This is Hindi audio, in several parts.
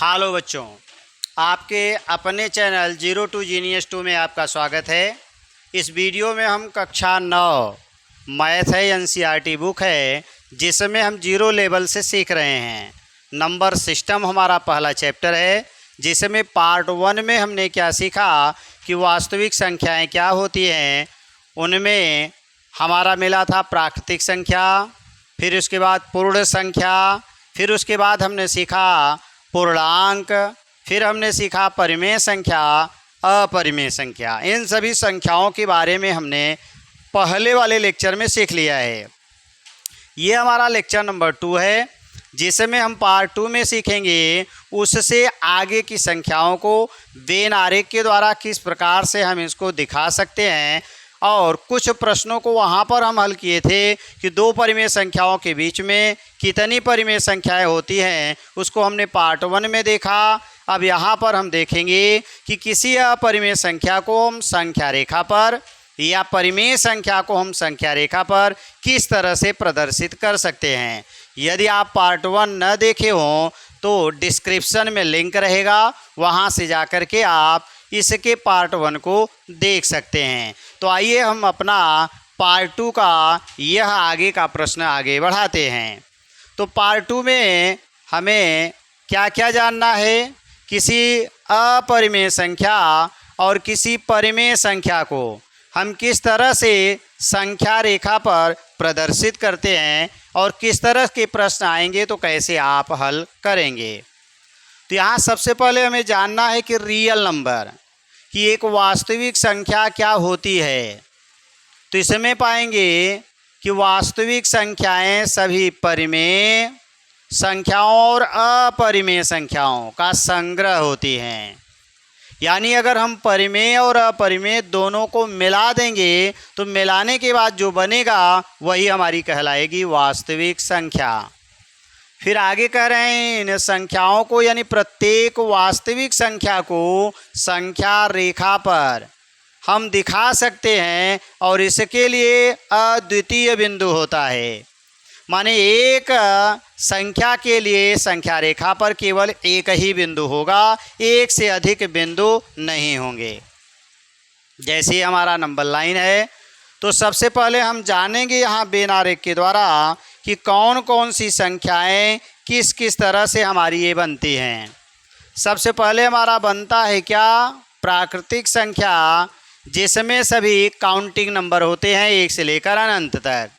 हेलो बच्चों, आपके अपने चैनल 0 to Genius 2 में आपका स्वागत है। इस वीडियो में हम कक्षा 9 मैथ है एनसीईआरटी बुक है जिसमें हम 0 लेवल से सीख रहे हैं। नंबर सिस्टम हमारा पहला चैप्टर है जिसमें पार्ट 1 में हमने क्या सीखा कि वास्तविक संख्याएं क्या होती हैं। उनमें हमारा मिला था प्राकृतिक संख्या, फिर उसके बाद पूर्ण संख्या, फिर उसके बाद हमने सीखा पूर्णांक, फिर हमने सीखा परिमेय संख्या, अपरिमेय संख्या। इन सभी संख्याओं के बारे में हमने पहले वाले लेक्चर में सीख लिया है। ये हमारा लेक्चर नंबर 2 है जिसमें हम पार्ट 2 में सीखेंगे उससे आगे की संख्याओं को वेन आरेख के द्वारा किस प्रकार से हम इसको दिखा सकते हैं। और कुछ प्रश्नों को वहाँ पर हम हल किए थे कि दो परिमेय संख्याओं के बीच में कितनी परिमेय संख्याएं होती हैं, उसको हमने पार्ट 1 में देखा। अब यहाँ पर हम देखेंगे कि किसी अपरिमेय संख्या को हम संख्या रेखा पर या परिमेय संख्या को हम संख्या रेखा पर किस तरह से प्रदर्शित कर सकते हैं। यदि आप पार्ट 1 न देखे हों तो डिस्क्रिप्शन में लिंक रहेगा, वहाँ से जाकर के आप इसके पार्ट 1 को देख सकते हैं। तो आइए हम अपना पार्ट 2 का यह आगे का प्रश्न आगे बढ़ाते हैं। तो पार्ट 2 में हमें क्या क्या जानना है, किसी अपरिमेय संख्या और किसी परिमेय संख्या को हम किस तरह से संख्या रेखा पर प्रदर्शित करते हैं और किस तरह के प्रश्न आएंगे तो कैसे आप हल करेंगे। तो यहाँ सबसे पहले हमें जानना है कि रियल नंबर कि एक वास्तविक संख्या क्या होती है। तो इसमें पाएंगे कि वास्तविक संख्याएं सभी परिमेय संख्याओं और अपरिमेय संख्याओं का संग्रह होती हैं। यानी अगर हम परिमेय और अपरिमेय दोनों को मिला देंगे तो मिलाने के बाद जो बनेगा वही हमारी कहलाएगी वास्तविक संख्या। फिर आगे कह रहे हैं इन संख्याओं को यानी प्रत्येक वास्तविक संख्या को संख्या रेखा पर हम दिखा सकते हैं और इसके लिए अद्वितीय बिंदु होता है। माने एक संख्या के लिए संख्या रेखा पर केवल एक ही बिंदु होगा, एक से अधिक बिंदु नहीं होंगे। जैसे हमारा नंबर लाइन है तो सबसे पहले हम जानेंगे यहाँ वेन आरेख के द्वारा कि कौन कौन सी संख्याएं किस किस तरह से हमारी ये बनती हैं। सबसे पहले हमारा बनता है क्या, प्राकृतिक संख्या जिसमें सभी काउंटिंग नंबर होते हैं 1 से लेकर अनंत तक।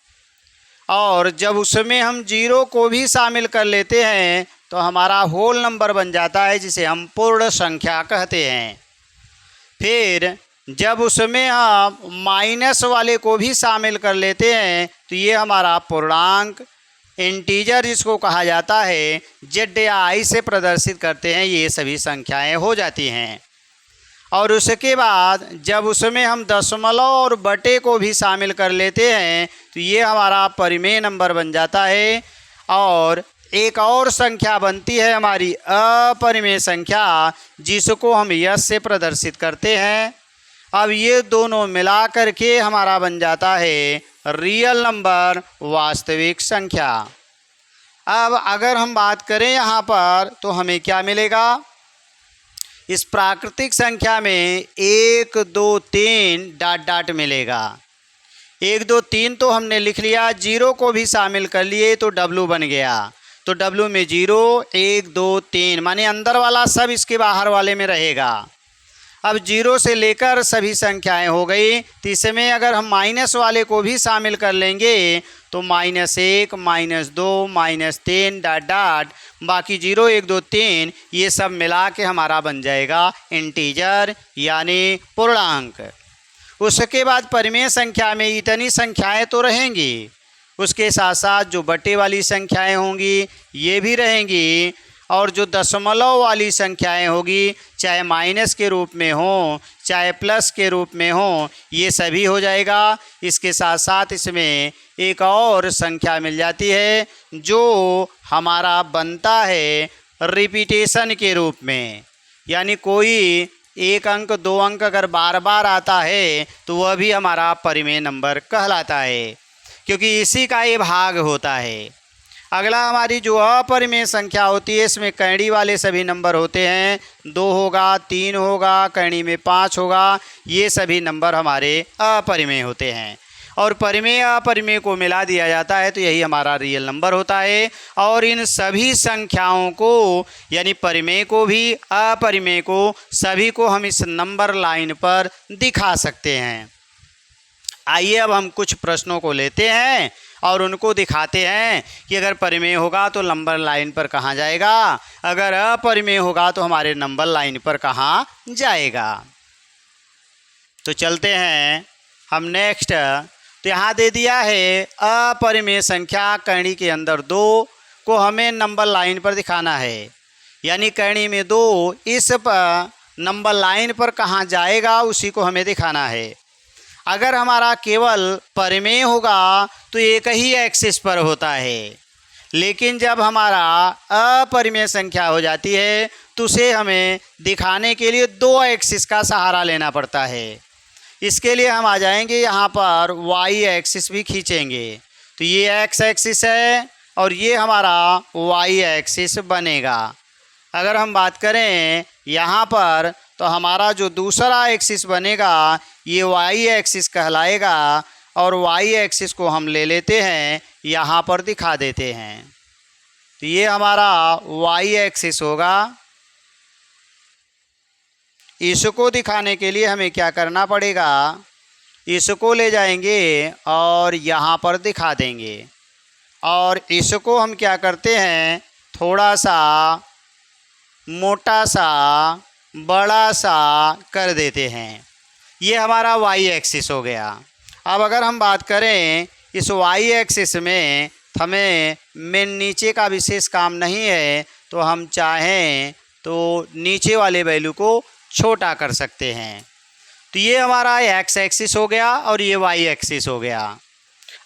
और जब उसमें हम 0 को भी शामिल कर लेते हैं तो हमारा होल नंबर बन जाता है जिसे हम पूर्ण संख्या कहते हैं। फिर जब उसमें हम माइनस वाले को भी शामिल कर लेते हैं तो ये हमारा पूर्णांक इंटीजर जिसको कहा जाता है जेड या आई से प्रदर्शित करते हैं, ये सभी संख्याएं हो जाती हैं। और उसके बाद जब उसमें हम दशमलव और बटे को भी शामिल कर लेते हैं तो ये हमारा परिमेय नंबर बन जाता है। और एक और संख्या बनती है हमारी अपरिमेय संख्या जिसको हम यश से प्रदर्शित करते हैं। अब ये दोनों मिला करके हमारा बन जाता है रियल नंबर वास्तविक संख्या। अब अगर हम बात करें यहाँ पर तो हमें क्या मिलेगा, इस प्राकृतिक संख्या में 1 2 3 डॉट डॉट मिलेगा। 1 2 3 तो हमने लिख लिया, 0 को भी शामिल कर लिए तो W बन गया। तो W में 0 1 2 3 माने अंदर वाला सब इसके बाहर वाले में रहेगा। अब 0 से लेकर सभी संख्याएं हो गई, तो इसमें अगर हम माइनस वाले को भी शामिल कर लेंगे तो -1 -2 -3 डॉट डॉट बाकी 0 1 2 3 ये सब मिला के हमारा बन जाएगा इंटीजर यानी पूर्णांक। उसके बाद परिमेय संख्या में इतनी संख्याएं तो रहेंगी, उसके साथ साथ जो बटे वाली संख्याएं होंगी ये भी रहेंगी और जो दशमलव वाली संख्याएं होगी चाहे माइनस के रूप में हो चाहे प्लस के रूप में हो ये सभी हो जाएगा। इसके साथ साथ इसमें एक और संख्या मिल जाती है जो हमारा बनता है रिपीटेशन के रूप में, यानी कोई एक अंक 2 अंक अगर बार बार आता है तो वह भी हमारा परिमेय नंबर कहलाता है क्योंकि इसी का ये भाग होता है। अगला हमारी जो अपरिमेय संख्या होती है, इसमें कैंडी वाले सभी नंबर होते हैं। 2 होगा, 3 होगा, कैंडी में 5 होगा, ये सभी नंबर हमारे अपरिमेय होते हैं। और परिमेय अपरिमेय को मिला दिया जाता है तो यही हमारा रियल नंबर होता है। और इन सभी संख्याओं को, यानी परिमेय को भी अपरिमेय को, सभी को हम इस नंबर लाइन पर दिखा सकते हैं। आइए अब हम कुछ प्रश्नों को लेते हैं और उनको दिखाते हैं कि अगर परिमेय होगा तो नंबर लाइन पर कहाँ जाएगा, अगर अपरिमेय होगा तो हमारे नंबर लाइन पर कहाँ जाएगा। तो चलते हैं हम नेक्स्ट। तो यहाँ दे दिया है अपरिमेय संख्या कैंडी के अंदर 2 को हमें नंबर लाइन पर दिखाना है, यानी कैंडी में 2 इस नंबर लाइन पर कहाँ जाएगा उसी को हमें दिखाना है। अगर हमारा केवल परिमेय होगा तो एक ही एक्सिस पर होता है, लेकिन जब हमारा अपरिमेय संख्या हो जाती है तो उसे हमें दिखाने के लिए 2 एक्सिस का सहारा लेना पड़ता है। इसके लिए हम आ जाएंगे यहाँ पर वाई एक्सिस भी खींचेंगे, तो ये एक्स एक्सिस है और ये हमारा वाई एक्सिस बनेगा। अगर हम बात करें यहाँ पर तो हमारा जो दूसरा एक्सिस बनेगा ये वाई एक्सिस कहलाएगा, और वाई एक्सिस को हम ले लेते हैं यहाँ पर दिखा देते हैं। तो ये हमारा वाई एक्सिस होगा। इसको दिखाने के लिए हमें क्या करना पड़ेगा, इसको ले जाएंगे और यहाँ पर दिखा देंगे, और इसको हम क्या करते हैं, थोड़ा सा मोटा सा बड़ा सा कर देते हैं। ये हमारा वाई एक्सिस हो गया। अब अगर हम बात करें इस वाई एक्सिस में हमें नीचे का विशेष काम नहीं है, तो हम चाहें तो नीचे वाले वैल्यू को छोटा कर सकते हैं। तो ये हमारा एक्स एक्सिस हो गया और ये वाई एक्सिस हो गया।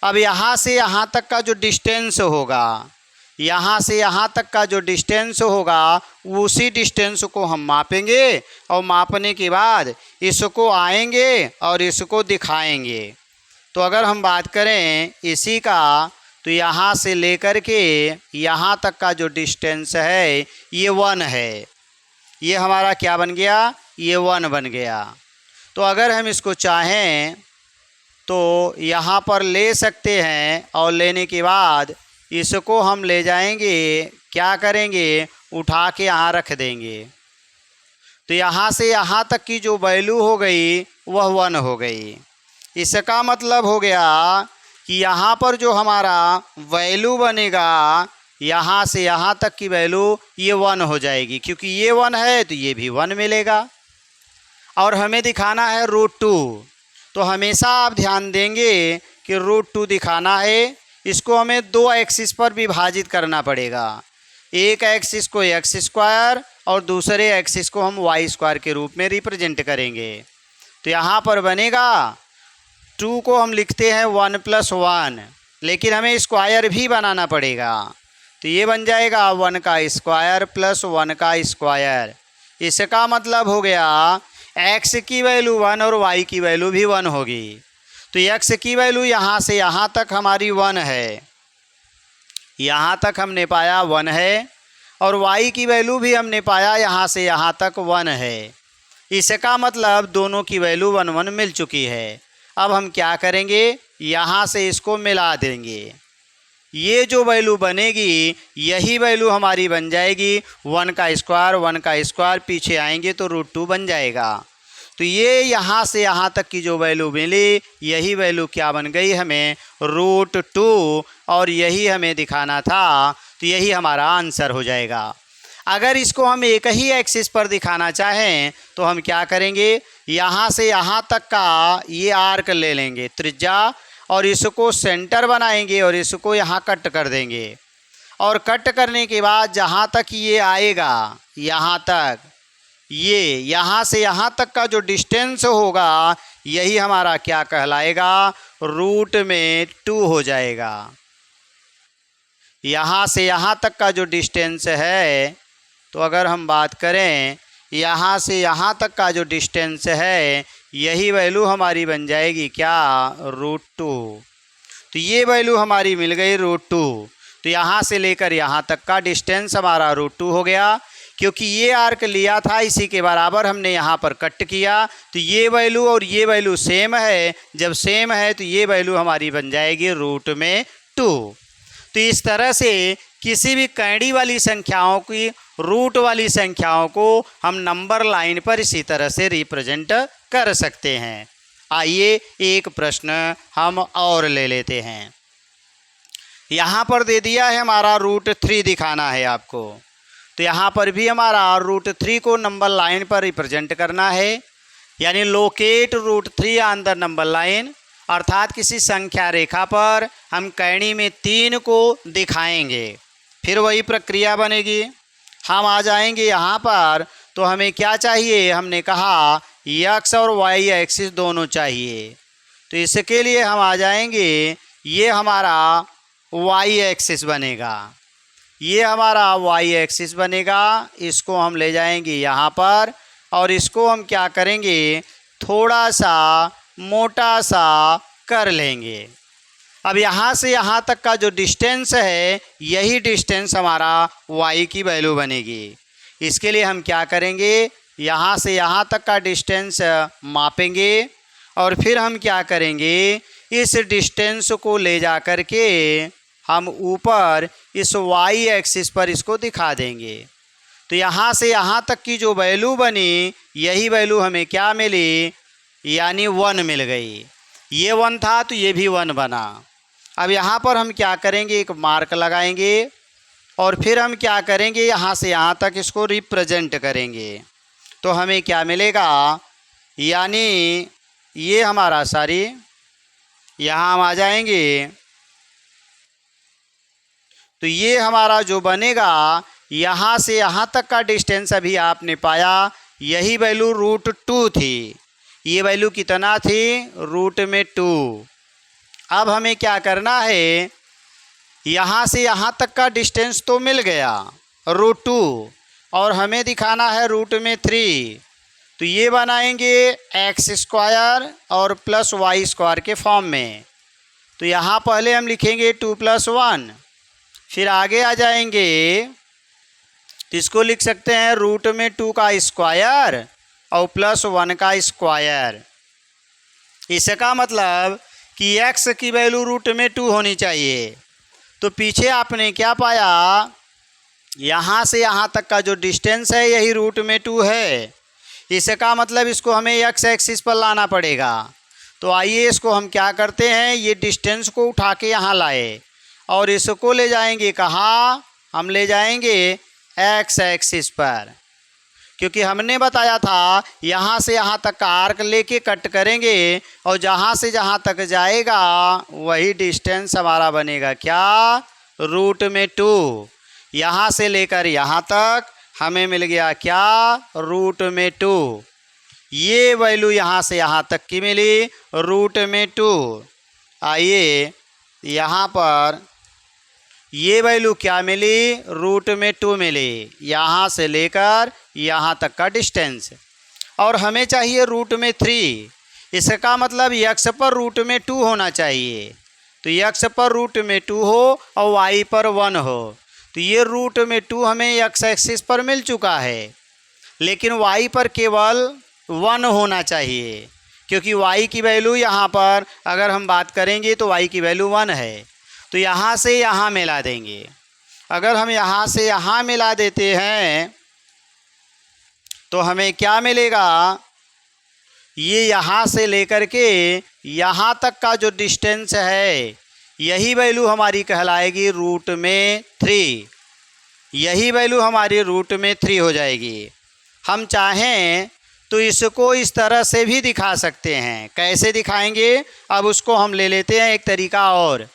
अब यहाँ से यहाँ तक का जो डिस्टेंस होगा, यहाँ से यहाँ तक का जो डिस्टेंस होगा उसी डिस्टेंस को हम मापेंगे, और मापने के बाद इसको आएंगे और इसको दिखाएंगे। तो अगर हम बात करें इसी का, तो यहाँ से लेकर के यहाँ तक का जो डिस्टेंस है ये 1 है। ये हमारा क्या बन गया, ये 1 बन गया। तो अगर हम इसको चाहें तो यहाँ पर ले सकते हैं, और लेने के बाद इसको हम ले जाएंगे, क्या करेंगे, उठा के यहाँ रख देंगे। तो यहाँ से यहाँ तक की जो वैल्यू हो गई वह 1 हो गई। इसका मतलब हो गया कि यहाँ पर जो हमारा वैल्यू बनेगा, यहाँ से यहाँ तक की वैल्यू ये 1 हो जाएगी, क्योंकि ये 1 है तो ये भी 1 मिलेगा। और हमें दिखाना है √2, तो हमेशा आप ध्यान देंगे कि √2 दिखाना है, इसको हमें 2 एक्सिस पर विभाजित करना पड़ेगा। एक एक्सिस को एक्स स्क्वायर और दूसरे एक्सिस को हम वाई स्क्वायर के रूप में रिप्रेजेंट करेंगे। तो यहाँ पर बनेगा 2 को हम लिखते हैं 1 + 1, लेकिन हमें स्क्वायर भी बनाना पड़ेगा। तो ये बन जाएगा 1 का स्क्वायर + 1 का स्क्वायर। इसका मतलब हो गया x की वैल्यू 1 और y की वैल्यू भी 1 होगी। तो x की वैल्यू यहाँ से यहाँ तक हमारी 1 है, यहाँ तक हमने पाया 1 है, और y की वैल्यू भी हमने पाया यहाँ से यहाँ तक 1 है। इसका मतलब दोनों की वैल्यू 1 1 मिल चुकी है। अब हम क्या करेंगे, यहाँ से इसको मिला देंगे। ये जो वैल्यू बनेगी यही वैल्यू हमारी बन जाएगी 1 का स्क्वायर, पीछे आएंगे तो √2 बन जाएगा। तो ये यहाँ से यहाँ तक की जो वैल्यू मिली यही वैल्यू क्या बन गई, हमें √2, और यही हमें दिखाना था। तो यही हमारा आंसर हो जाएगा। अगर इसको हम एक ही एक्सिस पर दिखाना चाहें तो हम क्या करेंगे, यहाँ से यहाँ तक का ये आर्क ले लेंगे त्रिज्या, और इसको सेंटर बनाएंगे और इसको यहाँ कट कर देंगे। और कट करने के बाद जहाँ तक ये आएगा, यहाँ तक, ये यहाँ से यहाँ तक का जो डिस्टेंस होगा यही हमारा क्या कहलाएगा, √2 हो जाएगा। यहाँ से यहाँ तक का जो डिस्टेंस है, तो अगर हम बात करें यहाँ से यहाँ तक का जो डिस्टेंस है यही वैल्यू हमारी बन जाएगी क्या, √2। तो ये वैल्यू हमारी मिल गई √2। तो तो यहाँ से लेकर यहाँ तक का डिस्टेंस हमारा √2 हो गया। क्योंकि ये आर्क लिया था इसी के बराबर हमने यहाँ पर कट किया, तो ये वैल्यू और ये वैल्यू सेम है। जब सेम है तो ये वैल्यू हमारी बन जाएगी √2। तो इस तरह से किसी भी कैंडी वाली संख्याओं की रूट वाली संख्याओं को हम नंबर लाइन पर इसी तरह से रिप्रेजेंट कर सकते हैं। आइए एक प्रश्न हम और ले लेते हैं। यहाँ पर दे दिया है हमारा √3 दिखाना है आपको, तो यहाँ पर भी हमारा √3 को नंबर लाइन पर रिप्रेजेंट करना है। यानी locate √3 on the number line, अर्थात किसी संख्या रेखा पर हम कैंडी में 3 को दिखाएंगे। फिर वही प्रक्रिया बनेगी। हम आ जाएंगे यहाँ पर, तो हमें क्या चाहिए, हमने कहा x और y एक्सिस दोनों चाहिए। तो इसके लिए हम आ जाएंगे, ये हमारा y एक्सिस बनेगा, ये हमारा y एक्सिस बनेगा। इसको हम ले जाएंगे यहाँ पर और इसको हम क्या करेंगे, थोड़ा सा मोटा सा कर लेंगे। अब यहाँ से यहाँ तक का जो डिस्टेंस है, यही डिस्टेंस हमारा y की वैल्यू बनेगी। इसके लिए हम क्या करेंगे, यहाँ से यहाँ तक का डिस्टेंस मापेंगे और फिर हम क्या करेंगे, इस डिस्टेंस को ले जा कर के हम ऊपर इस y एक्सिस पर इसको दिखा देंगे। तो यहाँ से यहाँ तक की जो वैल्यू बनी, यही वैल्यू हमें क्या मिली, यानी 1 मिल गई। ये 1 था तो ये भी 1 बना। अब यहाँ पर हम क्या करेंगे, एक मार्क लगाएंगे और फिर हम क्या करेंगे, यहाँ से यहाँ तक इसको रिप्रेजेंट करेंगे। तो हमें क्या मिलेगा, यानी ये हमारा सारी, यहाँ हम आ जाएंगे तो ये हमारा जो बनेगा, यहाँ से यहाँ तक का डिस्टेंस अभी आपने पाया, यही वैल्यू √2 थी। ये वैल्यू कितना थी, √2। अब हमें क्या करना है, यहाँ से यहाँ तक का डिस्टेंस तो मिल गया √2 और हमें दिखाना है √3। तो ये बनाएंगे x² और प्लस y² के फॉर्म में। तो यहाँ पहले हम लिखेंगे 2 + 1, फिर आगे आ जाएंगे तो इसको लिख सकते हैं √2 का स्क्वायर और +1 का स्क्वायर। इसका मतलब कि x की वैल्यू √2 होनी चाहिए। तो पीछे आपने क्या पाया, यहाँ से यहाँ तक का जो डिस्टेंस है यही √2 है। इसका मतलब इसको हमें x एक्सिस पर लाना पड़ेगा। तो आइए इसको हम क्या करते हैं, ये डिस्टेंस को उठा के यहाँ लाए और इसको ले जाएंगे कहाँ, हम ले जाएंगे x एक्सिस पर। क्योंकि हमने बताया था यहाँ से यहाँ तक का आर्क लेके कट करेंगे और जहाँ से जहाँ तक जाएगा वही डिस्टेंस हमारा बनेगा क्या, √2। यहाँ से लेकर यहाँ तक हमें मिल गया क्या, √2। ये वैल्यू यहाँ से यहाँ तक की मिली √2। आइए यहाँ पर ये वैल्यू क्या मिली, √2 मिली, यहाँ से लेकर यहाँ तक का डिस्टेंस। और हमें चाहिए √3। इसका मतलब x पर √2 होना चाहिए। तो x पर √2 हो और y पर 1 हो। तो ये √2 हमें x एक्सिस पर मिल चुका है, लेकिन y पर केवल 1 होना चाहिए। क्योंकि y की वैल्यू यहाँ पर अगर हम बात करेंगे तो y की वैल्यू 1 है। तो यहाँ से यहाँ मिला देंगे। अगर हम यहाँ से यहाँ मिला देते हैं तो हमें क्या मिलेगा, ये यहाँ से लेकर के यहाँ तक का जो डिस्टेंस है यही वैल्यू हमारी कहलाएगी √3। यही वैल्यू हमारी √3 हो जाएगी। हम चाहें तो इसको इस तरह से भी दिखा सकते हैं। कैसे दिखाएंगे, अब उसको हम ले लेते हैं एक तरीका और,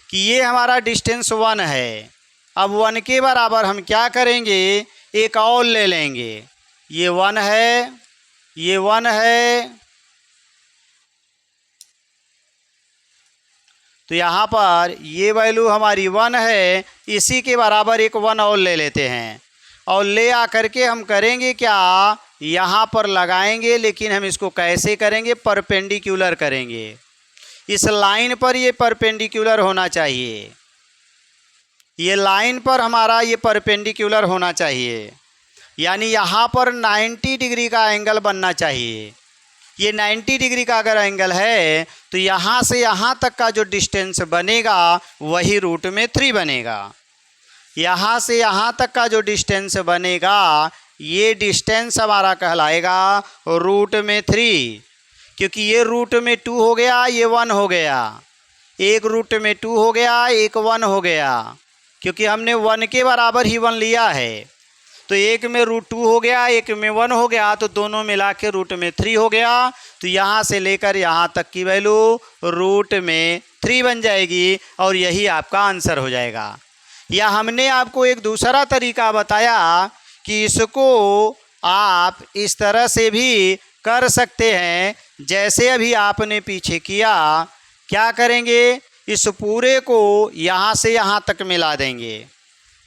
कि ये हमारा डिस्टेंस 1 है। अब 1 के बराबर हम क्या करेंगे, एक और ले लेंगे। ये 1 है, ये 1 है, तो यहाँ पर ये वैल्यू हमारी 1 है, इसी के बराबर एक 1 और ले लेते हैं और ले आकर के हम करेंगे क्या, यहाँ पर लगाएंगे। लेकिन हम इसको कैसे करेंगे, परपेंडिकुलर करेंगे। इस लाइन पर ये परपेंडिकुलर होना चाहिए। ये लाइन पर हमारा ये परपेंडिकुलर होना चाहिए, यानी यहाँ पर 90 डिग्री का एंगल बनना चाहिए। ये 90 डिग्री का अगर एंगल है तो यहाँ से यहाँ तक का जो डिस्टेंस बनेगा वही रूट में 3 बनेगा। यहाँ से यहाँ तक का जो डिस्टेंस बनेगा ये डिस्टेंस हमारा कहलाएगा रूट में 3, क्योंकि ये रूट में 2 हो गया, ये 1 हो गया। एक रूट में 2 हो गया, एक 1 हो गया, क्योंकि हमने 1 के बराबर ही 1 लिया है। तो एक में रूट 2 हो गया, एक में 1 हो गया, तो दोनों मिला के रूट में 3 हो गया। तो यहाँ से लेकर यहाँ तक की वैल्यू रूट में 3 बन जाएगी और यही आपका आंसर हो जाएगा। या हमने आपको एक दूसरा तरीका बताया कि इसको आप इस तरह से भी कर सकते हैं, जैसे अभी आपने पीछे किया। क्या करेंगे, इस पूरे को यहाँ से यहाँ तक मिला देंगे।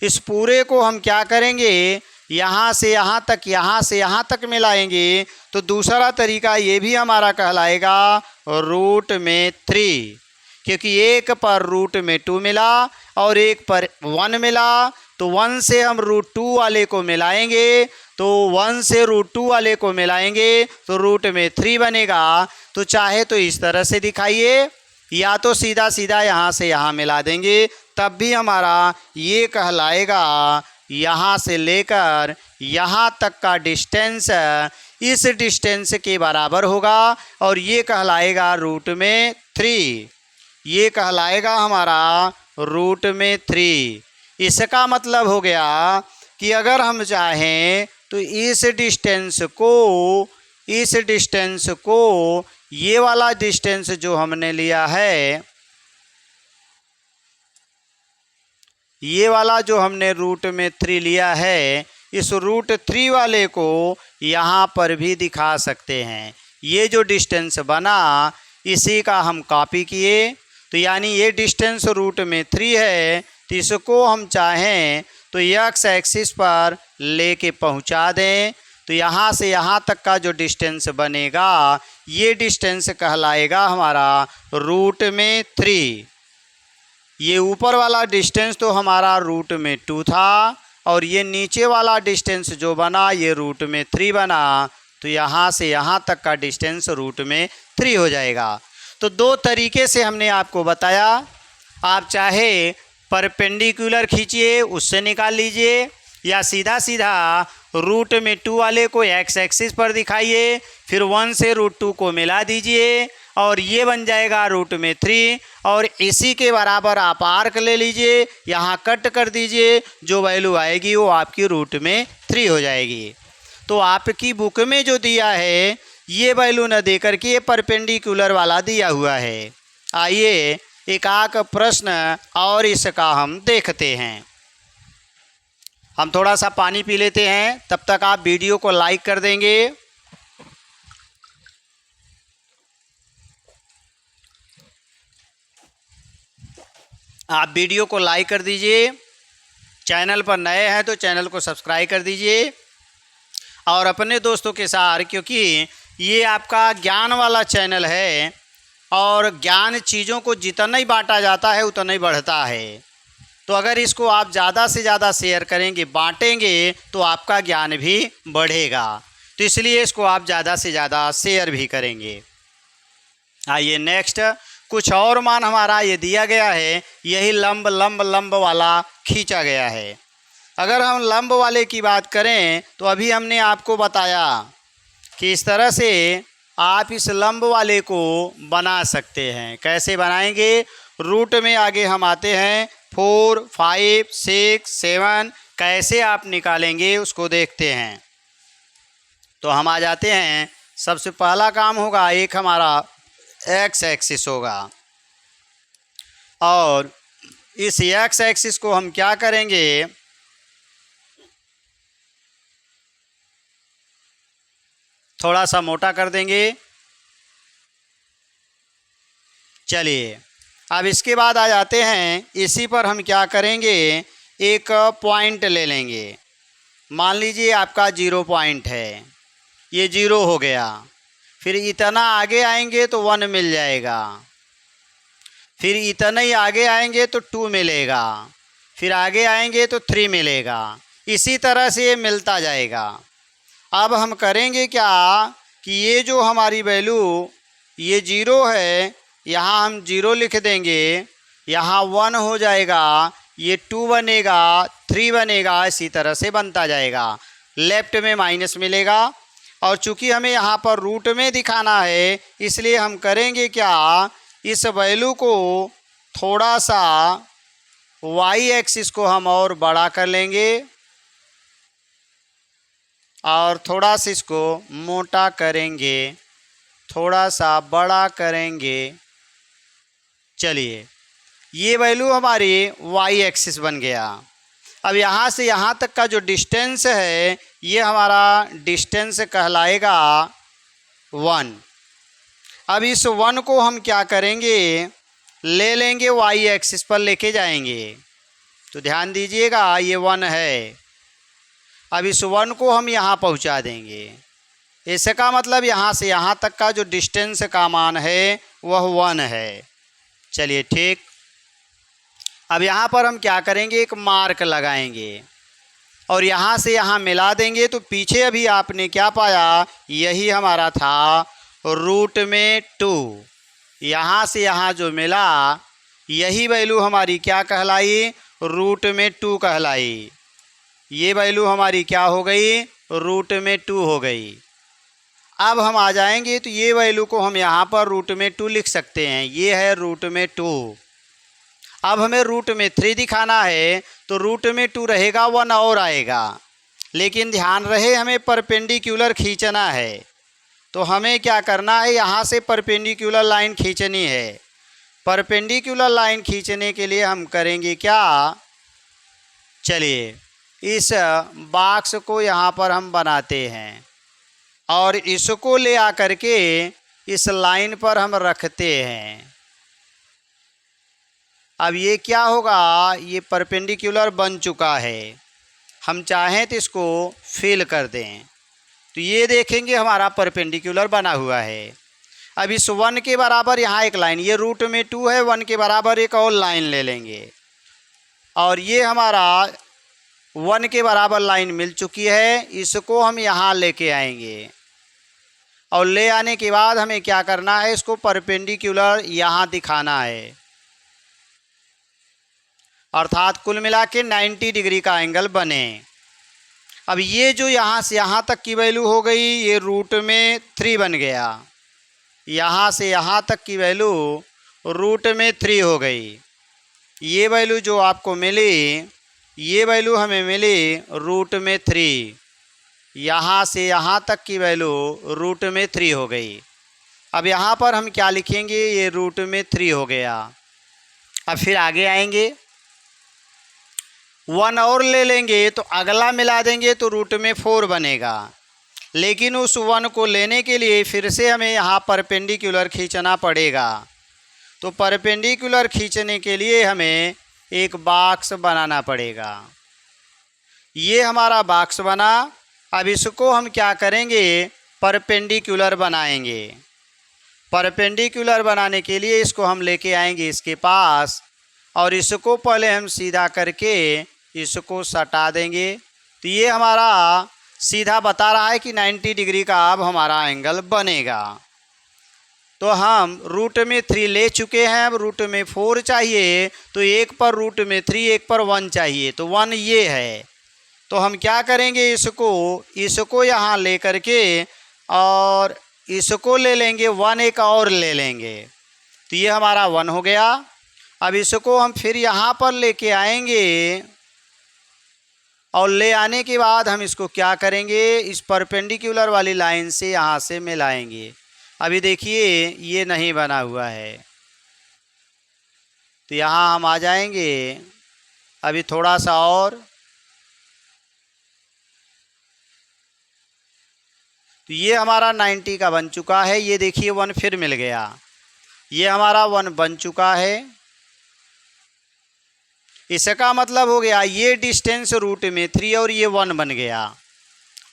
इस पूरे को हम क्या करेंगे, यहाँ से यहाँ तक, यहाँ से यहाँ तक मिलाएंगे। तो दूसरा तरीका ये भी हमारा कहलाएगा रूट में 3, क्योंकि एक पर रूट में 2 मिला और एक पर 1 मिला। तो 1 से हम रूट 2 वाले को मिलाएंगे, तो 1 से रूट 2 वाले को मिलाएंगे तो रूट में 3 बनेगा। तो चाहे तो इस तरह से दिखाइए, या तो सीधा सीधा यहाँ से यहाँ मिला देंगे, तब भी हमारा ये कहलाएगा यहाँ से लेकर यहाँ तक का डिस्टेंस इस डिस्टेंस के बराबर होगा और ये कहलाएगा रूट में 3। ये कहलाएगा हमारा रूट में 3। इसका मतलब हो गया कि अगर हम चाहें तो इस डिस्टेंस को ये वाला डिस्टेंस जो हमने लिया है, ये वाला जो हमने रूट में 3 लिया है, इस रूट 3 वाले को यहाँ पर भी दिखा सकते हैं। ये जो डिस्टेंस बना इसी का हम कॉपी किए, तो यानी ये डिस्टेंस रूट में 3 है, तो इसको हम चाहें तो एक्स एक्सिस पर लेके पहुँचा दें। तो यहाँ से यहाँ तक का जो डिस्टेंस बनेगा ये डिस्टेंस कहलाएगा हमारा रूट में 3। ये ऊपर वाला डिस्टेंस तो हमारा रूट में 2 था और ये नीचे वाला डिस्टेंस जो बना ये रूट में 3 बना। तो यहाँ से यहाँ तक का डिस्टेंस रूट में 3 हो जाएगा। तो 2 तरीके से हमने आपको बताया। आप चाहे परपेंडिकुलर खींचिए उससे निकाल लीजिए, या सीधा सीधा रूट में 2 वाले को एक्स एक्सिस पर दिखाइए, फिर 1 से रूट 2 को मिला दीजिए और ये बन जाएगा रूट में 3। और इसी के बराबर आप आर्क ले लीजिए, यहाँ कट कर दीजिए, जो वैल्यू आएगी वो आपकी रूट में 3 हो जाएगी। तो आपकी बुक में जो दिया है ये वैल्यू न दे करके ये परपेंडिकुलर वाला दिया हुआ है। आइए एक आक प्रश्न और इसका हम देखते हैं। हम थोड़ा सा पानी पी लेते हैं, तब तक आप वीडियो को लाइक कर देंगे। आप वीडियो को लाइक कर दीजिए, चैनल पर नए हैं तो चैनल को सब्सक्राइब कर दीजिए और अपने दोस्तों के साथ, क्योंकि ये आपका ज्ञान वाला चैनल है और ज्ञान चीज़ों को जितना ही बांटा जाता है उतना ही बढ़ता है। तो अगर इसको आप ज़्यादा से ज़्यादा शेयर करेंगे, बांटेंगे, तो आपका ज्ञान भी बढ़ेगा। तो इसलिए इसको आप ज़्यादा से ज़्यादा शेयर भी करेंगे। आइए नेक्स्ट, कुछ और मान हमारा ये दिया गया है, यही लंब वाला खींचा गया है। अगर हम लंब वाले की बात करें तो अभी हमने आपको बताया कि इस तरह से आप इस लंब वाले को बना सकते हैं। कैसे बनाएंगे, रूट में आगे हम आते हैं, 4, 5, 6, 7 कैसे आप निकालेंगे उसको देखते हैं। तो हम आ जाते हैं, सबसे पहला काम होगा, एक हमारा एक्स एक्सिस होगा और इस एक्स एक्सिस को हम क्या करेंगे, थोड़ा सा मोटा कर देंगे। चलिए अब इसके बाद आ जाते हैं, इसी पर हम क्या करेंगे, एक पॉइंट ले लेंगे। मान लीजिए आपका 0 पॉइंट है, ये 0 हो गया। फिर इतना आगे आएंगे तो 1 मिल जाएगा, फिर इतना ही आगे आएंगे तो 2 मिलेगा, फिर आगे आएंगे तो 3 मिलेगा। इसी तरह से ये मिलता जाएगा। अब हम करेंगे क्या कि ये जो हमारी वैल्यू ये 0 है, यहाँ हम 0 लिख देंगे, यहाँ 1 हो जाएगा, ये 2 बनेगा, 3 बनेगा, इसी तरह से बनता जाएगा। लेफ्ट में माइनस मिलेगा। और चूंकि हमें यहाँ पर रूट में दिखाना है, इसलिए हम करेंगे क्या, इस वैल्यू को थोड़ा सा वाई एक्सिस को हम और बड़ा कर लेंगे और थोड़ा सा इसको मोटा करेंगे, थोड़ा सा बड़ा करेंगे। चलिए, ये वैल्यू हमारी वाई एक्सिस बन गया। अब यहाँ से यहाँ तक का जो डिस्टेंस है, ये हमारा डिस्टेंस कहलाएगा 1। अब इस 1 को हम क्या करेंगे, ले लेंगे वाई एक्सिस पर लेके जाएंगे। तो ध्यान दीजिएगा, ये 1 है। अब इस 1 को हम यहाँ पहुँचा देंगे। इसका मतलब यहाँ से यहाँ तक का जो डिस्टेंस का मान है वह 1 है। चलिए ठीक। अब यहाँ पर हम क्या करेंगे, एक मार्क लगाएंगे और यहाँ से यहाँ मिला देंगे। तो पीछे अभी आपने क्या पाया, यही हमारा था रूट में 2। यहाँ से यहाँ जो मिला, यही वैल्यू हमारी क्या कहलाई, रूट में 2 कहलाई। ये वैल्यू हमारी क्या हो गई, रूट में 2 हो गई। अब हम आ जाएंगे तो ये वैल्यू को हम यहाँ पर रूट में 2 लिख सकते हैं। ये है रूट में 2। अब हमें रूट में 3 दिखाना है, तो रूट में 2 रहेगा, 1 और आएगा। लेकिन ध्यान रहे, हमें परपेंडिकुलर खींचना है। तो हमें क्या करना है, यहाँ से परपेंडिकुलर लाइन खींचनी है। परपेंडिकुलर लाइन खींचने के लिए हम करेंगे क्या, चलिए इस बॉक्स को यहाँ पर हम बनाते हैं और इसको ले आकर के इस लाइन पर हम रखते हैं। अब ये क्या होगा, ये परपेंडिकुलर बन चुका है। हम चाहें तो इसको फिल कर दें, तो ये देखेंगे हमारा परपेंडिकुलर बना हुआ है। अब इस 1 के बराबर यहाँ एक लाइन, ये रूट में 2 है, 1 के बराबर एक और लाइन ले लेंगे और ये हमारा 1 के बराबर लाइन मिल चुकी है। इसको हम यहाँ लेके आएंगे और ले आने के बाद हमें क्या करना है, इसको परपेंडिकुलर यहाँ दिखाना है, अर्थात कुल मिला के 90 डिग्री का एंगल बने। अब ये जो यहाँ से यहाँ तक की वैल्यू हो गई, ये रूट में 3 बन गया। यहाँ से यहाँ तक की वैल्यू रूट में 3 हो गई। ये वैल्यू जो आपको मिली, ये वैल्यू हमें मिली रूट में 3। यहाँ से यहाँ तक की वैल्यू रूट में 3 हो गई। अब यहाँ पर हम क्या लिखेंगे, ये रूट में 3 हो गया। अब फिर आगे आएंगे, 1 और ले लेंगे तो अगला मिला देंगे तो रूट में 4 बनेगा। लेकिन उस 1 को लेने के लिए फिर से हमें यहाँ परपेंडिकुलर खींचना पड़ेगा। तो परपेंडिकुलर खींचने के लिए हमें एक बॉक्स बनाना पड़ेगा। ये हमारा बॉक्स बना। अब इसको हम क्या करेंगे, परपेंडिकुलर बनाएंगे। परपेंडिकुलर बनाने के लिए इसको हम लेके आएंगे इसके पास और इसको पहले हम सीधा करके इसको सटा देंगे। तो ये हमारा सीधा बता रहा है कि 90 डिग्री का अब हमारा एंगल बनेगा। तो हम रूट में 3 ले चुके हैं, अब रूट में 4 चाहिए। तो एक पर रूट में 3, एक पर 1 चाहिए, तो 1 ये है। तो हम क्या करेंगे, इसको यहाँ ले करके और इसको ले लेंगे, 1 एक और ले लेंगे। तो ये हमारा 1 हो गया। अब इसको हम फिर यहाँ पर लेके आएंगे और ले आने के बाद हम इसको क्या करेंगे, इस परपेंडिकुलर वाली लाइन से यहाँ से मिलाएंगे। अभी देखिए ये नहीं बना हुआ है, तो यहाँ हम आ जाएंगे अभी थोड़ा सा और। तो ये हमारा 90 का बन चुका है। ये देखिए 1 फिर मिल गया, ये हमारा 1 बन चुका है। इसका मतलब हो गया ये डिस्टेंस रूट में 3 और ये 1 बन गया।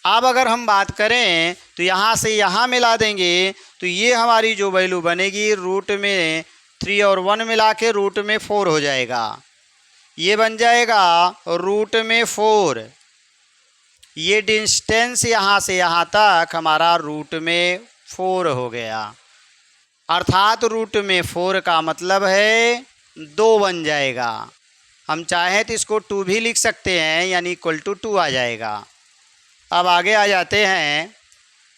अब अगर हम बात करें तो यहाँ से यहाँ मिला देंगे, तो ये हमारी जो वैल्यू बनेगी रूट में 3 और 1 मिला के रूट में 4 हो जाएगा। ये बन जाएगा रूट में 4। ये डिस्टेंस यहाँ से यहाँ तक हमारा रूट में 4 हो गया, अर्थात रूट में 4 का मतलब है 2 बन जाएगा। हम चाहें तो इसको 2 भी लिख सकते हैं, यानी इक्वल टू 2 आ जाएगा। अब आगे आ जाते हैं,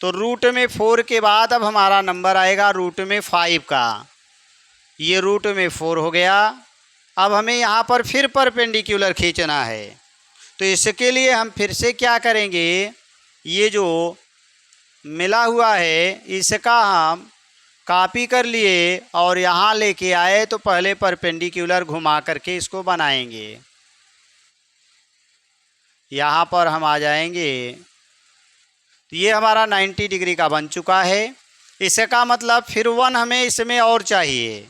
तो रूट में 4 के बाद अब हमारा नंबर आएगा रूट में 5 का। ये रूट में 4 हो गया। अब हमें यहाँ पर फिर परपेंडिकुलर खींचना है, तो इसके लिए हम फिर से क्या करेंगे, ये जो मिला हुआ है इसका हम कॉपी कर लिए और यहाँ लेके आए, तो पहले परपेंडिकुलर घुमा करके इसको बनाएंगे। यहाँ पर हम आ जाएंगे, तो ये हमारा 90 डिग्री का बन चुका है। इसका मतलब फिर 1 हमें इसमें और चाहिए,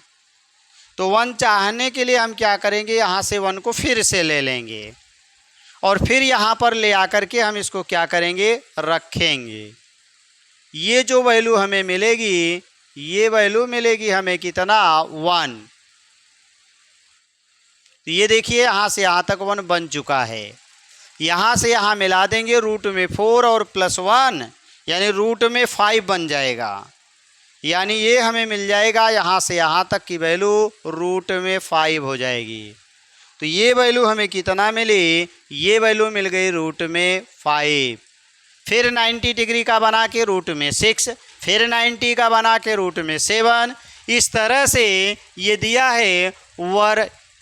तो 1 चाहने के लिए हम क्या करेंगे, यहाँ से 1 को फिर से ले लेंगे और फिर यहाँ पर ले आकर के हम इसको क्या करेंगे, रखेंगे। ये जो वैल्यू हमें मिलेगी, ये वैल्यू मिलेगी हमें कितना, 1। तो ये देखिए यहाँ से यहाँ तक 1 बन चुका है। यहाँ से यहाँ मिला देंगे रूट में 4 और प्लस 1, यानी रूट में 5 बन जाएगा। यानी ये हमें मिल जाएगा यहाँ से यहाँ तक की वैल्यू रूट में 5 हो जाएगी। तो ये वैल्यू हमें कितना मिली, ये वैल्यू मिल गई रूट में 5। फिर 90 डिग्री का बना के रूट में 6, फिर 90 का बना के रूट में 7। इस तरह से ये दिया है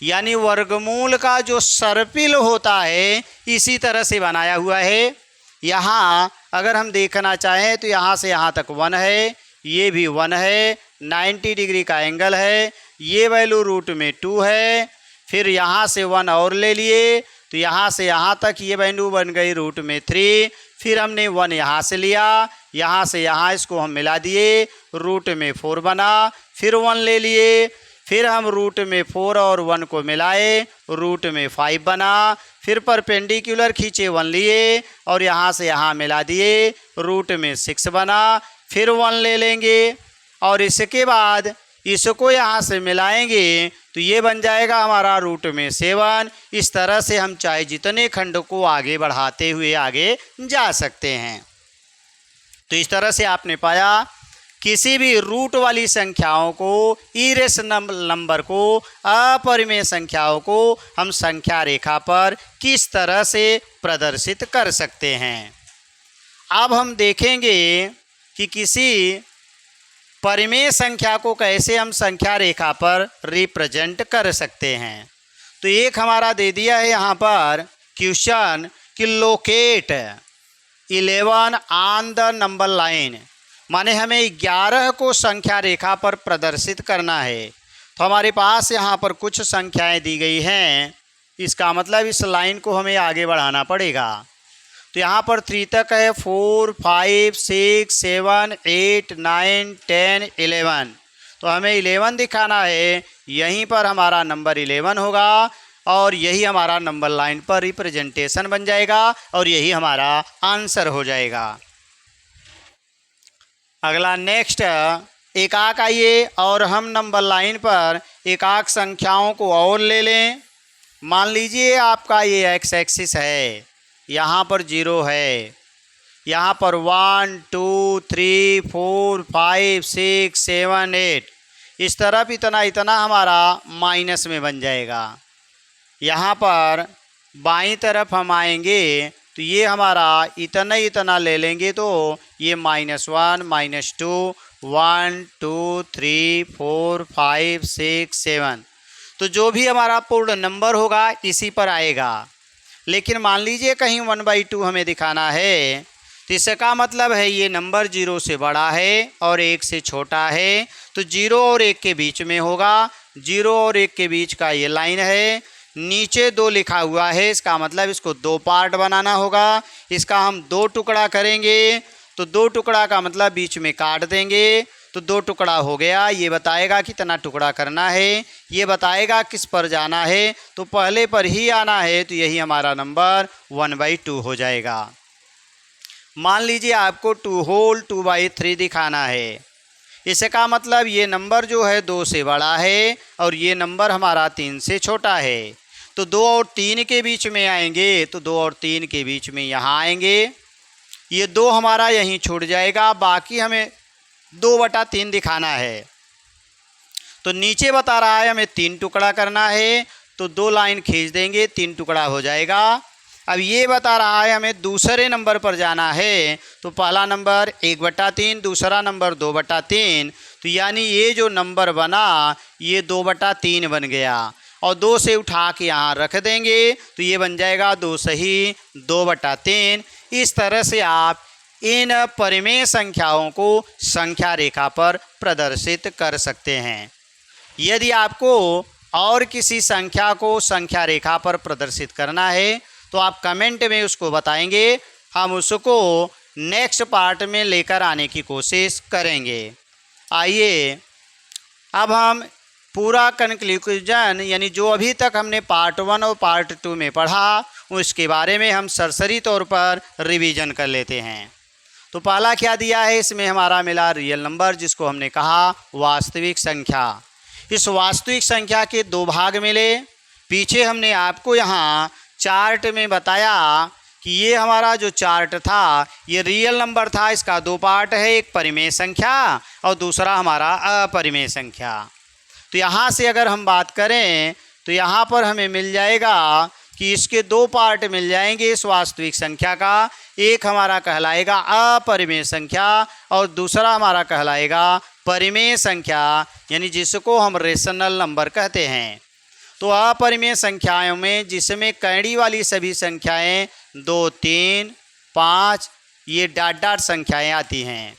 यानी वर्गमूल का जो सर्पिल होता है, इसी तरह से बनाया हुआ है। यहाँ अगर हम देखना चाहें तो यहाँ से यहाँ तक 1 है, ये भी 1 है, 90 डिग्री का एंगल है, ये वैल्यू रूट में 2 है। फिर यहाँ से 1 और ले लिए, तो यहाँ से यहाँ तक ये वैल्यू बन गई रूट में 3। फिर हमने 1 यहाँ से लिया, यहाँ से यहाँ इसको हम मिला दिए, रूट में 4 बना। फिर 1 ले लिए, फिर हम रूट में 4 और 1 को मिलाए, रूट में 5 बना। फिर परपेंडिकुलर खींचे 1 लिए और यहाँ से यहाँ मिला दिए, रूट में 6 बना। फिर 1 ले लेंगे और इसके बाद इसको यहाँ से मिलाएंगे, तो ये बन जाएगा हमारा रूट में 7। इस तरह से हम चाहे जितने खंड को आगे बढ़ाते हुए आगे जा सकते हैं। तो इस तरह से आपने पाया किसी भी रूट वाली संख्याओं को, इरेशनल नंबर को, अपरिमेय संख्याओं को हम संख्या रेखा पर किस तरह से प्रदर्शित कर सकते हैं। अब हम देखेंगे कि किसी परिमेय संख्या को कैसे हम संख्या रेखा पर रिप्रेजेंट कर सकते हैं। तो एक हमारा दे दिया है यहाँ पर क्वेश्चन कि locate 11 on the number line, माने हमें 11 को संख्या रेखा पर प्रदर्शित करना है। तो हमारे पास यहाँ पर कुछ संख्याएं दी गई हैं, इसका मतलब इस लाइन को हमें आगे बढ़ाना पड़ेगा। तो यहाँ पर 3 तक है, 4, 5, 6, 7, 8, 9, 10, 11। तो हमें 11 दिखाना है, यहीं पर हमारा नंबर 11 होगा और यही हमारा नंबर लाइन पर रिप्रेजेंटेशन बन जाएगा और यही हमारा आंसर हो जाएगा। अगला नेक्स्ट एकाक आइए और हम नंबर लाइन पर एकाक संख्याओं को और ले लें। मान लीजिए आपका ये एक्स एक्सिस है, यहाँ पर 0 है, यहाँ पर 1, 2, 3, 4, 5, 6, 7, 8, इस तरफ इतना इतना हमारा माइनस में बन जाएगा। यहाँ पर बाईं तरफ हम आएंगे तो ये हमारा इतना इतना ले लेंगे, तो ये -1, -2, 1, 2, 3, 4, 5, 6, 7, तो जो भी हमारा पूर्ण नंबर होगा इसी पर आएगा। लेकिन मान लीजिए कहीं 1/2 हमें दिखाना है, तो इसका मतलब है ये नंबर 0 से बड़ा है और 1 से छोटा है, तो 0 और 1 के बीच में होगा। 0 और 1 के बीच का ये लाइन है, नीचे 2 लिखा हुआ है, इसका मतलब इसको 2 पार्ट बनाना होगा। इसका हम 2 टुकड़ा करेंगे, तो 2 टुकड़ा का मतलब बीच में काट देंगे, तो 2 टुकड़ा हो गया। ये बताएगा कितना टुकड़ा करना है, ये बताएगा किस पर जाना है, तो पहले पर ही आना है, तो यही हमारा नंबर 1/2 हो जाएगा। मान लीजिए आपको 2 होल 2/3 दिखाना है, इसका मतलब ये नंबर जो है 2 से बड़ा है और ये नंबर हमारा 3 से छोटा है। तो 2 और 3 के बीच में आएंगे, तो 2 और 3 के बीच में यहाँ आएंगे, ये 2 हमारा यहीं छूट जाएगा, बाकी हमें 2/3 दिखाना है। तो नीचे बता रहा है हमें 3 टुकड़ा करना है, तो 2 लाइन खींच देंगे, 3 टुकड़ा हो जाएगा। अब ये बता रहा है हमें दूसरे नंबर पर जाना है, तो पहला नंबर 1/3, दूसरा नंबर 2/3, तो यानी ये जो नंबर बना ये 2/3 बन गया, और 2 से उठा के यहाँ रख देंगे, तो ये बन जाएगा 2 सही 2/3। इस तरह से आप इन परिमेय संख्याओं को संख्या रेखा पर प्रदर्शित कर सकते हैं। यदि आपको और किसी संख्या को संख्या रेखा पर प्रदर्शित करना है तो आप कमेंट में उसको बताएंगे, हम उसको नेक्स्ट पार्ट में लेकर आने की कोशिश करेंगे। आइए अब हम पूरा कंक्लूजन यानी जो अभी तक हमने पार्ट 1 और पार्ट 2 में पढ़ा उसके बारे में हम सरसरी तौर पर रिवीजन कर लेते हैं। तो पहला क्या दिया है, इसमें हमारा मिला रियल नंबर, जिसको हमने कहा वास्तविक संख्या। इस वास्तविक संख्या के 2 भाग मिले। पीछे हमने आपको यहाँ चार्ट में बताया कि ये हमारा जो चार्ट था ये रियल नंबर था, इसका 2 पार्ट है, एक परिमेय संख्या और दूसरा हमारा अपरिमेय संख्या। तो यहाँ से अगर हम बात करें तो यहाँ पर हमें मिल जाएगा कि इसके 2 पार्ट मिल जाएंगे इस वास्तविक संख्या का, एक हमारा कहलाएगा अपरिमेय संख्या और दूसरा हमारा कहलाएगा परिमेय संख्या, यानी जिसको हम रेशनल नंबर कहते हैं। तो अपरिमेय संख्याओं में जिसमें कैंडी वाली सभी संख्याएं 2, 3, 5 ये डॉट संख्याएं आती हैं,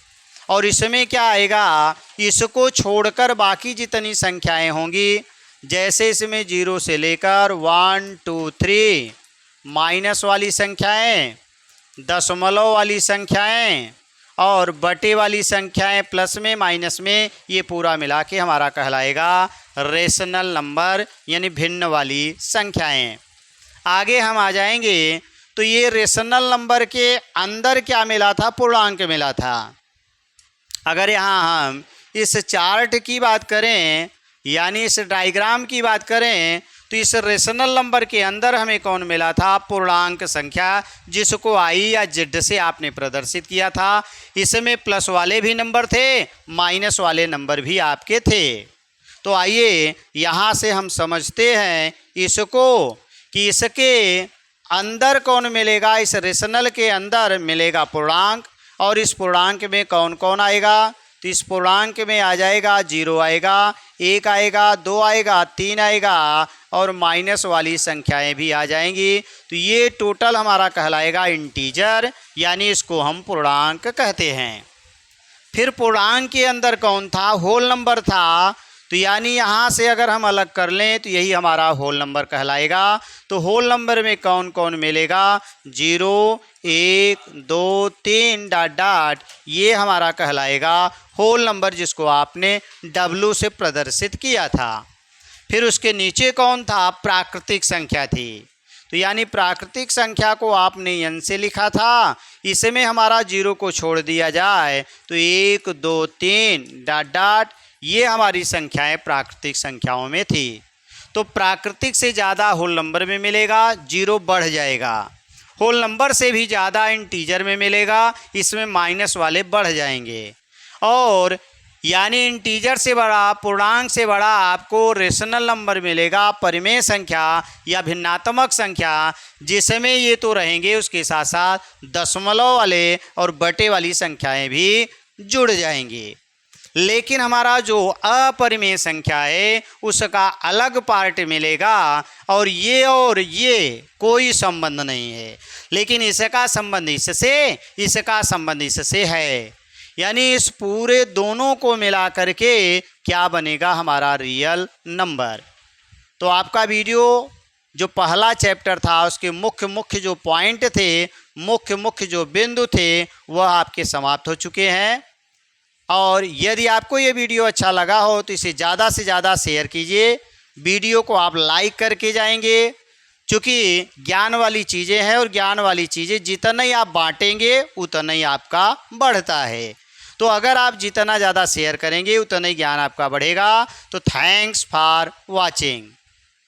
और इसमें क्या आएगा, इसको छोड़कर बाकी जितनी संख्याएं होंगी, जैसे इसमें 0 से लेकर 1, 2, 3 माइनस वाली संख्याएं, दशमलव वाली संख्याएं और बटे वाली संख्याएं, प्लस में माइनस में, ये पूरा मिला के हमारा कहलाएगा रेशनल नंबर यानी भिन्न वाली संख्याएं। आगे हम आ जाएंगे तो ये रेशनल नंबर के अंदर क्या मिला था, पूर्णांक मिला था। अगर यहाँ हम इस चार्ट की बात करें यानी इस डायग्राम की बात करें तो इस रेशनल नंबर के अंदर हमें कौन मिला था, पूर्णांक संख्या, जिसको आई या जेड से आपने प्रदर्शित किया था। इसमें प्लस वाले भी नंबर थे, माइनस वाले नंबर भी आपके थे। तो आइए यहाँ से हम समझते हैं इसको कि इसके अंदर कौन मिलेगा, इस रेशनल के अंदर मिलेगा पूर्णांक, और इस पूर्णांक में कौन कौन आएगा, तो इस पूर्णांक में आ जाएगा 0 आएगा, 1 आएगा, 2 आएगा, 3 आएगा और माइनस वाली संख्याएं भी आ जाएंगी। तो ये टोटल हमारा कहलाएगा इंटीजर, यानी इसको हम पूर्णांक कहते हैं। फिर पूर्णांक के अंदर कौन था, होल नंबर था, तो यानी यहाँ से अगर हम अलग कर लें तो यही हमारा होल नंबर कहलाएगा। तो होल नंबर में कौन कौन मिलेगा, 0, 1, 2, 3 डॉट ये हमारा कहलाएगा होल नंबर, जिसको आपने W से प्रदर्शित किया था। फिर उसके नीचे कौन था, प्राकृतिक संख्या थी, तो यानी प्राकृतिक संख्या को आपने n से लिखा था, इसमें हमारा 0 को छोड़ दिया जाए तो 1, 2, 3 डॉट ये हमारी संख्याएं प्राकृतिक संख्याओं में थी। तो प्राकृतिक से ज़्यादा होल नंबर में मिलेगा, 0 बढ़ जाएगा, होल नंबर से भी ज़्यादा इंटीजर में मिलेगा, इसमें माइनस वाले बढ़ जाएंगे, और यानी इंटीजर से बड़ा, पूर्णांक से बड़ा आपको रेशनल नंबर मिलेगा, परिमेय संख्या या भिन्नात्मक संख्या, जिसमें ये तो रहेंगे, उसके साथ साथ दशमलव वाले और बटे वाली संख्याएं भी जुड़ जाएंगी। लेकिन हमारा जो अपरिमेय संख्या है उसका अलग पार्ट मिलेगा, और ये कोई संबंध नहीं है, लेकिन इसका संबंध इससे, इसका संबंध इससे है, यानी इस पूरे दोनों को मिला करके क्या बनेगा, हमारा रियल नंबर। तो आपका वीडियो जो पहला चैप्टर था उसके मुख्य जो पॉइंट थे, मुख्य जो बिंदु थे, वह आपके समाप्त हो चुके हैं। और यदि आपको ये वीडियो अच्छा लगा हो तो इसे ज़्यादा से ज़्यादा शेयर कीजिए, वीडियो को आप लाइक करके जाएंगे, क्योंकि ज्ञान वाली चीज़ें हैं और ज्ञान वाली चीज़ें जितना ही आप बांटेंगे उतना ही आपका बढ़ता है। तो अगर आप जितना ज़्यादा शेयर करेंगे उतना ही ज्ञान आपका बढ़ेगा। तो थैंक्स फॉर वॉचिंग।